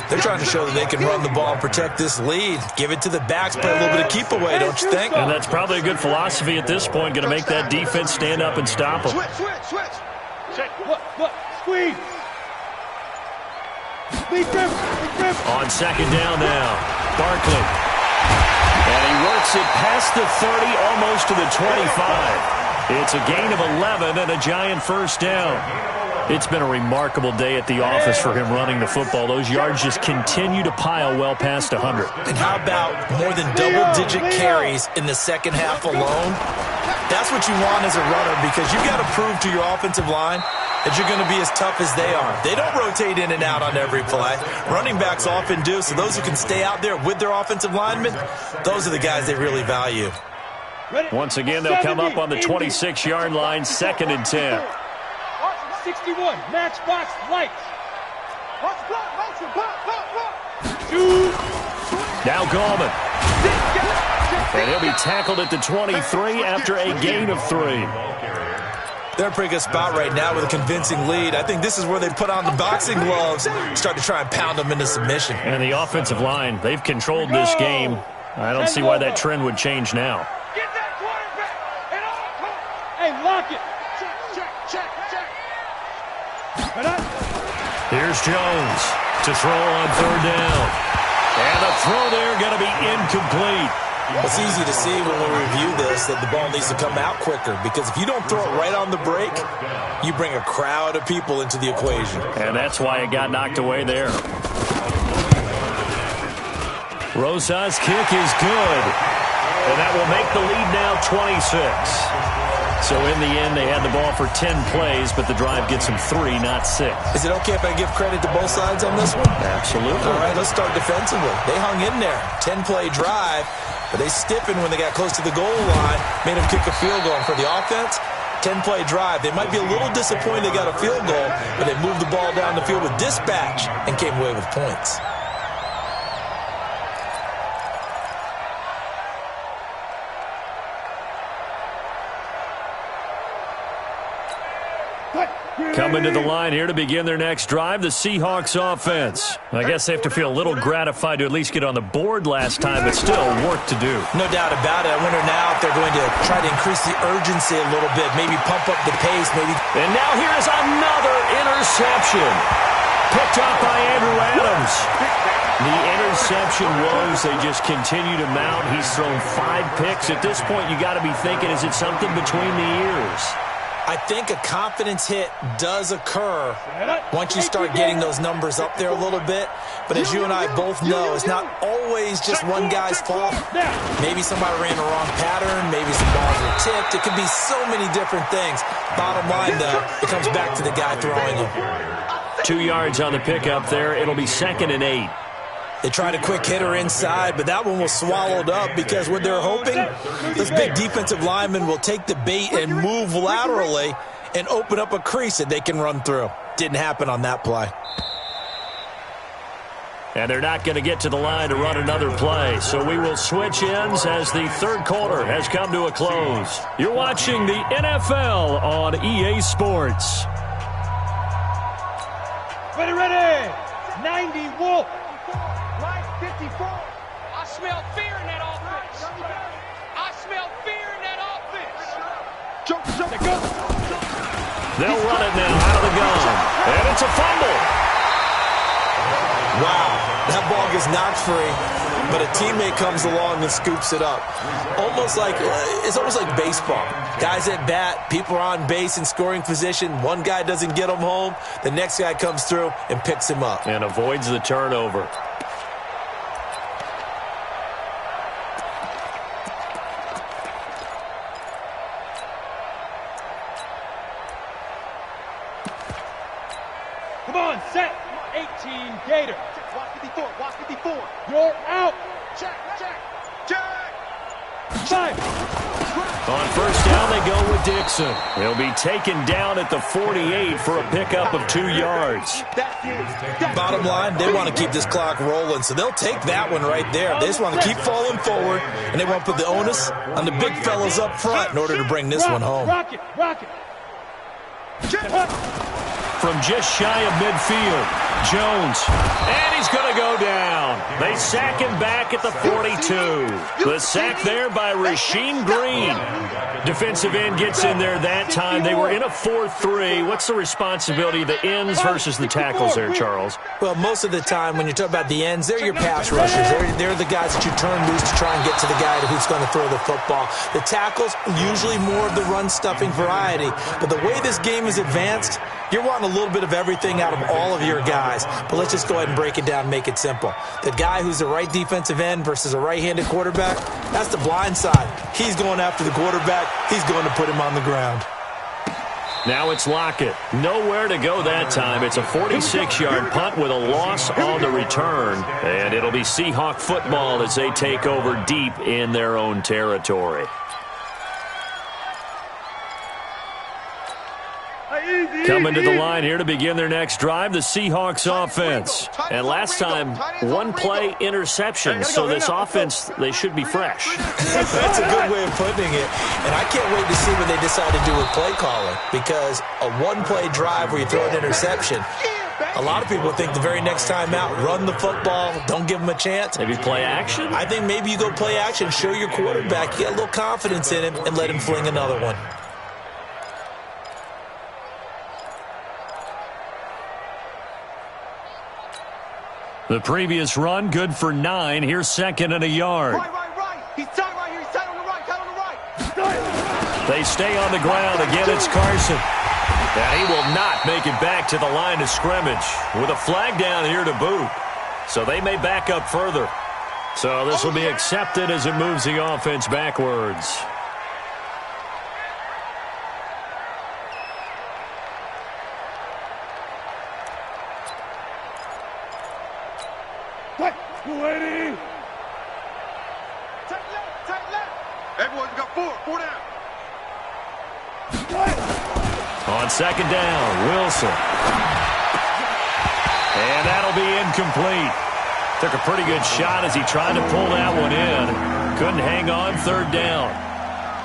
They're trying to show that they can run the ball and protect this lead. Give it to the backs, play a little bit of keep away, don't you think? And that's probably a good philosophy at this point, going to make that defense stand up and stop them. Switch. Look, squeeze. Big grip. On 2nd down now, Barkley. And he works it past the 30, almost to the 25. It's a gain of 11 and a Giant 1st down. It's been a remarkable day at the office for him running the football. Those yards just continue to pile well past 100. And how about more than double-digit carries in the second half alone? That's what you want as a runner, because you've got to prove to your offensive line that you're going to be as tough as they are. They don't rotate in and out on every play. Running backs often do, so those who can stay out there with their offensive linemen, those are the guys they really value. Once again, they'll come up on the 26-yard line, 2nd and 10. 61, matchbox lights. Now Gallman. And he'll be tackled at the 23 after a gain of 3. They're in a pretty good spot right now with a convincing lead. I think this is where they put on the boxing gloves, start to try and pound them into submission. And the offensive line, they've controlled this game. I don't see why that trend would change now. Get that quarterback and all come. Hey, lock it. Check. Here's Jones to throw on 3rd down. And the throw there going to be incomplete. It's easy to see when we review this that the ball needs to come out quicker, because if you don't throw it right on the break, you bring a crowd of people into the equation. And that's why it got knocked away there. Rosa's kick is good. And that will make the lead now 26. So in the end, they had the ball for 10 plays, but the drive gets them 3, not 6. Is it okay if I give credit to both sides on this one? Absolutely. All right, let's start defensively. They hung in there. 10-play drive, but they stiffened when they got close to the goal line, made them kick a field goal. And for the offense, 10-play drive. They might be a little disappointed they got a field goal, but they moved the ball down the field with dispatch and came away with points. Coming to the line here to begin their next drive, the Seahawks offense. I guess they have to feel a little gratified to at least get on the board last time, but still work to do. No doubt about it. I wonder now if they're going to try to increase the urgency a little bit, maybe pump up the pace, maybe. And now here is another interception. Picked up by Andrew Adams. The interception woes, they just continue to mount. He's thrown 5 picks. At this point, you got to be thinking, is it something between the ears? I think a confidence hit does occur once you start getting those numbers up there a little bit. But as you and I both know, it's not always just one guy's fault. Maybe somebody ran the wrong pattern. Maybe some balls were tipped. It could be so many different things. Bottom line, though, it comes back to the guy throwing them. 2 yards on the pickup there. It'll be 2nd and 8. They tried a quick hitter inside, but that one was swallowed up because what they're hoping, those big defensive linemen will take the bait and move laterally and open up a crease that they can run through. Didn't happen on that play. And they're not going to get to the line to run another play. So we will switch ends as the 3rd quarter has come to a close. You're watching the NFL on EA Sports. Ready. 90 Wolf. Line 54. I smell fear in that offense. I smell fear in that offense. Jump. They'll run it now out of the gun. And it's a fumble. Wow, that ball gets knocked free, but a teammate comes along and scoops it up. It's almost like baseball. Guys at bat, people are on base in scoring position. One guy doesn't get him home. The next guy comes through and picks him up. And avoids the turnover. Come on, set. 18 Gator. Watch 54. You're out. Check. 5. On 1st down, they go with Dixon. He'll be taken down at the 48 for a pickup of 2 yards. Bottom line, they want to keep this clock rolling, so they'll take that one right there. They just want to keep falling forward, and they want to put the onus on the big fellas up front in order to bring this one home. Rock it. From just shy of midfield, Jones, and he's going to go down. They sack him back at the 42. The sack there by Rasheem Green. Defensive end gets in there that time. They were in a 4-3. What's the responsibility of the ends versus the tackles there, Charles? Well, most of the time when you talk about the ends, they're your pass rushers. They're the guys that you turn loose to try and get to the guy who's going to throw the football. The tackles, usually more of the run-stuffing variety. But the way this game is advanced, you're wanting a little bit of everything out of all of your guys. But let's just go ahead and break it down and make it simple. The guy who's the right defensive end versus a right-handed quarterback, that's the blind side. He's going after the quarterback. He's going to put him on the ground. Now it's Lockett. Nowhere to go that time. It's a 46-yard punt with a loss on the return. And it'll be Seahawk football as they take over deep in their own territory. Coming to the line here to begin their next drive, the Seahawks offense. And last time, one-play interception. So this offense, they should be fresh. That's a good way of putting it. And I can't wait to see what they decide to do with play calling. Because a one-play drive where you throw an interception, a lot of people think the very next time out, run the football, don't give them a chance. Maybe play action? I think maybe you go play action, show your quarterback, get a little confidence in him, and let him fling another one. The previous run, good for 9. Here's second and a yard. Right. He's tight right here. He's tight on the right. They stay on the ground. Again, it's Carson. And he will not make it back to the line of scrimmage with a flag down here to boot. So they may back up further. So this will be accepted as it moves the offense backwards. Everyone's got four down. On second down, Wilson. And that'll be incomplete. Took a pretty good shot as he tried to pull that one in. Couldn't hang on, third down.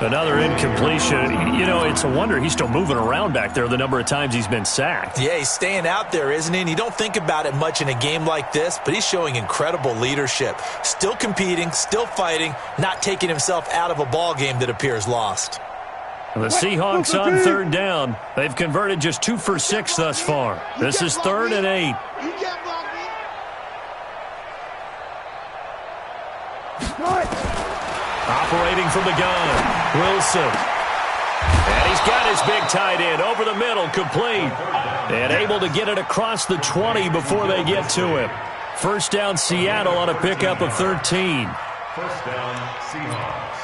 Another incompletion. You know, it's a wonder he's still moving around back there the number of times he's been sacked. Yeah, he's staying out there, isn't he? And you don't think about it much in a game like this, but he's showing incredible leadership. Still competing, still fighting, not taking himself out of a ball game that appears lost. The Seahawks on third down. They've converted just 2 for 6 thus far. This is 3rd and 8. You can't block me. Operating from the gun, Wilson. And he's got his big tight end over the middle, complete. And able to get it across the 20 before they get to him. First down, Seattle on a pickup of 13. First down, Seahawks.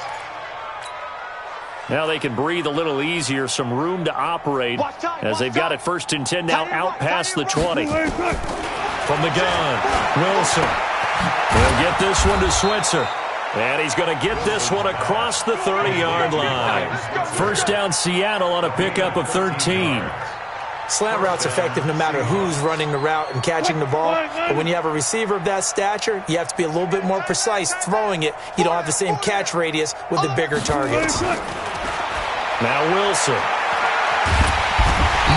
Now they can breathe a little easier, some room to operate as they've got it 1st and 10 now out past the 20. From the gun, Wilson. He'll get this one to Switzer. And he's going to get this one across the 30-yard line. First down, Seattle on a pickup of 13. Slant route's effective no matter who's running the route and catching the ball. But when you have a receiver of that stature, you have to be a little bit more precise throwing it. You don't have the same catch radius with the bigger targets. Now Wilson.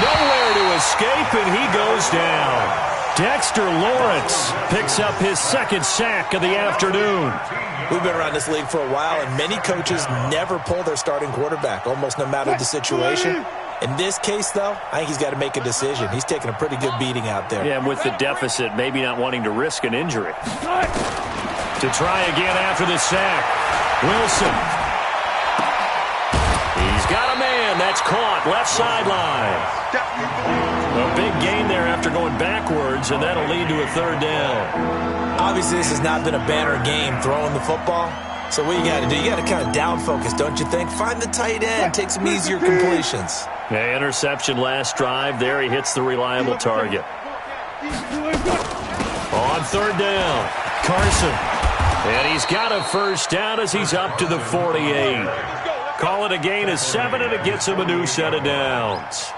Nowhere to escape, and he goes down. Dexter Lawrence picks up his 2nd sack of the afternoon. We've been around this league for a while, and many coaches never pull their starting quarterback, almost no matter the situation. In this case, though, I think he's got to make a decision. He's taking a pretty good beating out there. Yeah, and with the deficit, maybe not wanting to risk an injury. To try again after the sack, Wilson. He's got a man. That's caught. Left sideline. A big gain there after going backwards, and that'll lead to a 3rd down. Obviously, this has not been a banner game throwing the football. So what you got to do, you got to kind of down focus, don't you think? Find the tight end, take some easier completions. Yeah, interception last drive. There he hits the reliable target. On 3rd down, Carson. And he's got a first down as he's up to the 48. Call it a gain of 7, and it gets him a new set of downs.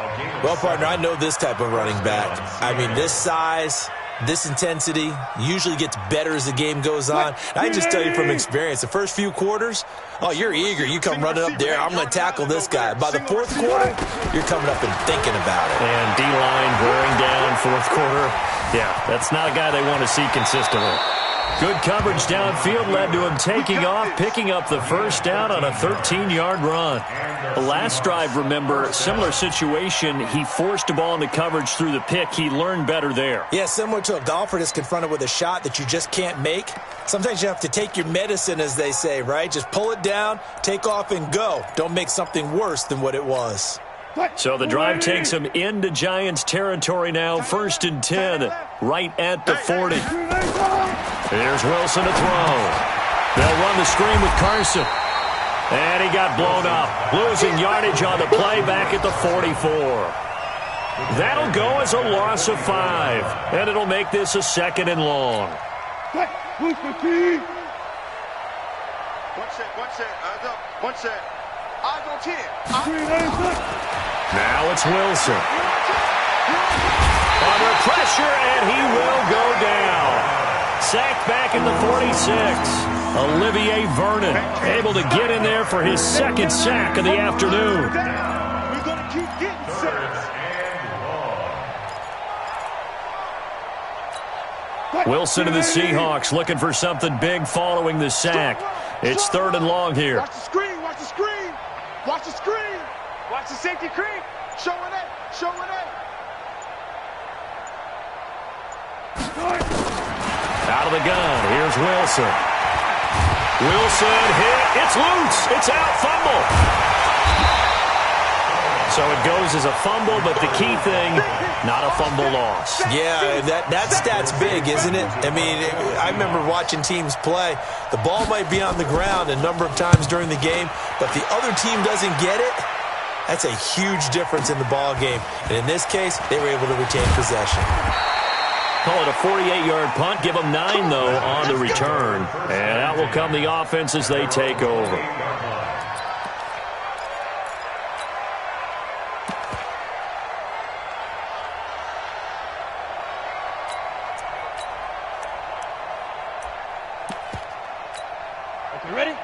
Well, partner, I know this type of running back. I mean, this size, This intensity usually gets better as the game goes on. I just tell you from experience, the first few quarters, oh, you're eager. You come running up there, I'm going to tackle this guy. By the fourth quarter, you're coming up and thinking about it. And D-line wearing down fourth quarter. Yeah, that's not a guy they want to see consistently. Good coverage downfield led to him taking off, picking up the first down on a 13-yard run. The last drive, remember, similar situation. He forced a ball into coverage through the pick. He learned better there. Yeah, similar to a golfer that's confronted with a shot that you just can't make. Sometimes you have to take your medicine, as they say, right? Just pull it down, take off, and go. Don't make something worse than what it was. So the drive takes him into Giants territory now, 1st and 10, right at the 40. Here's Wilson to throw. They'll run the screen with Carson. And he got blown up, losing yardage on the play back at the 44. That'll go as a loss of 5, and it'll make this a 2nd and long. One set, eyes up, one set. Eyes on 10. Now it's Wilson. Under pressure, and he will go down. Sacked back in the 46. Olivier Vernon able to get in there for his 2nd sack of the afternoon. We're going to keep getting sacks. Wilson and the Seahawks looking for something big following the sack. It's 3rd and long here. Watch the screen, watch the screen. Watch the screen. Watch the safety creep. Showing it, showing it. Out of the gun, here's Wilson. Wilson hit, it's loose, it's out, fumble. So it goes as a fumble, but the key thing, not a fumble loss. Yeah, that stat's big, isn't it? I mean, I remember watching teams play. The ball might be on the ground a number of times during the game, but the other team doesn't get it. That's a huge difference in the ball game. And in this case, they were able to retain possession. Call it a 48-yard punt. Give them 9, though, on the return. And out will come the offense as they take over.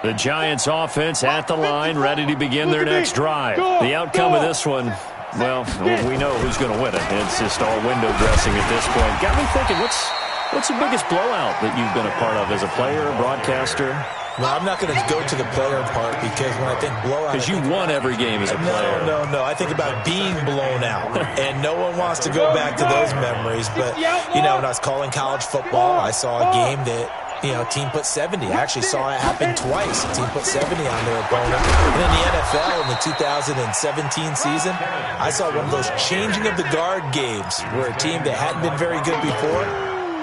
The Giants offense at the line, ready to begin their next drive. The outcome of this one, well, we know who's going to win it. It's just all window dressing at this point. Got me thinking, what's the biggest blowout that you've been a part of as a player, broadcaster? Well, I'm not going to go to the player part because when I think blowout... Because you won every game as a player. No. I think about being blown out. And no one wants to go back to those memories. But, you know, when I was calling college football, I saw a game that, you know, team put 70. I actually saw it happen twice. A team put 70 on their opponent. And in the NFL in the 2017 season, I saw one of those changing of the guard games where a team that hadn't been very good before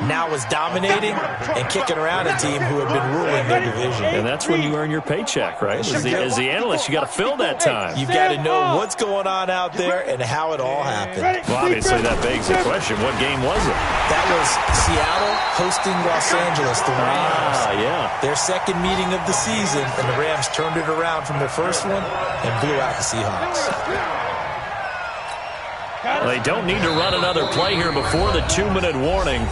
now was dominating and kicking around a team who had been ruling their division. And that's when you earn your paycheck, right? As the analyst, you got to fill that time. You've got to know what's going on out there and how it all happened. Well, obviously, that begs the question, what game was it? That was Seattle hosting Los Angeles, the Rams. Yeah. Their second meeting of the season, and the Rams turned it around from their first one and blew out the Seahawks. They don't need to run another play here before the 2-minute warning.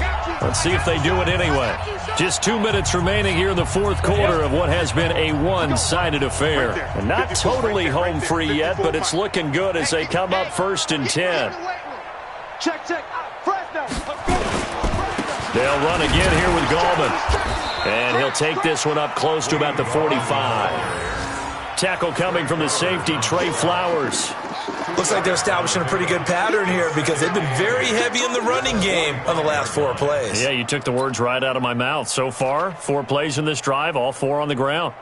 Let's see if they do it anyway. Just 2 minutes remaining here in the fourth quarter of what has been a one-sided affair. And not totally home free yet, but it's looking good as they come up 1st and 10. Check. They'll run again here with Gallman. And he'll take this one up close to about the 45. Tackle coming from the safety, Trey Flowers. Looks like they're establishing a pretty good pattern here because they've been very heavy in the running game on the last 4 plays. Yeah, you took the words right out of my mouth. So far, 4 plays in this drive, all 4 on the ground.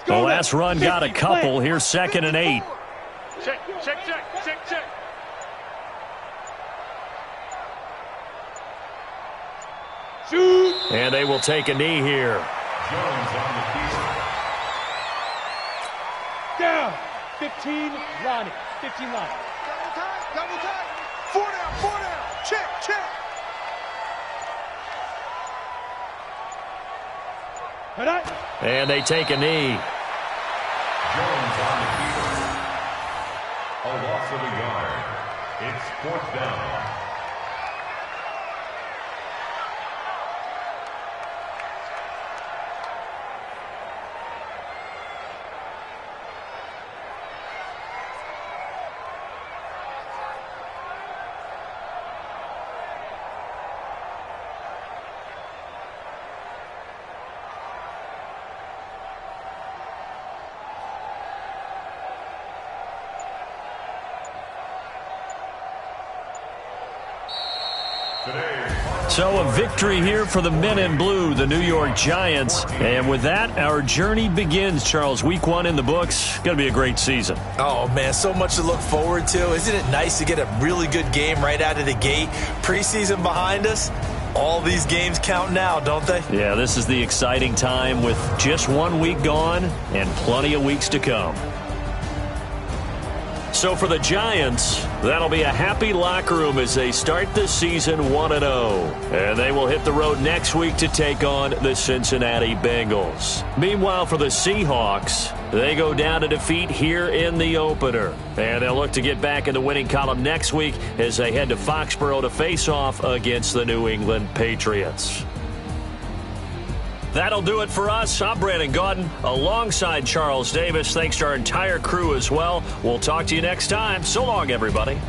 The last run got a couple. Here's 2nd and 8. Check. Shoot. And they will take a knee here. Jones on the field. Down. 15, Ronnie. 15 line. Double time. 4 down. Check. And they take a knee. Jones on the field. A loss of a yard. It's 4th down. So a victory here for the men in blue, the New York Giants. And with that, our journey begins, Charles. Week 1 in the books. Going to be a great season. Oh, man, so much to look forward to. Isn't it nice to get a really good game right out of the gate? Preseason behind us. All these games count now, don't they? Yeah, this is the exciting time with just 1 week gone and plenty of weeks to come. So for the Giants, that'll be a happy locker room as they start the season 1-0. And they will hit the road next week to take on the Cincinnati Bengals. Meanwhile, for the Seahawks, they go down to defeat here in the opener. And they'll look to get back in the winning column next week as they head to Foxborough to face off against the New England Patriots. That'll do it for us. I'm Brandon Gaudin alongside Charles Davis. Thanks to our entire crew as well. We'll talk to you next time. So long, everybody.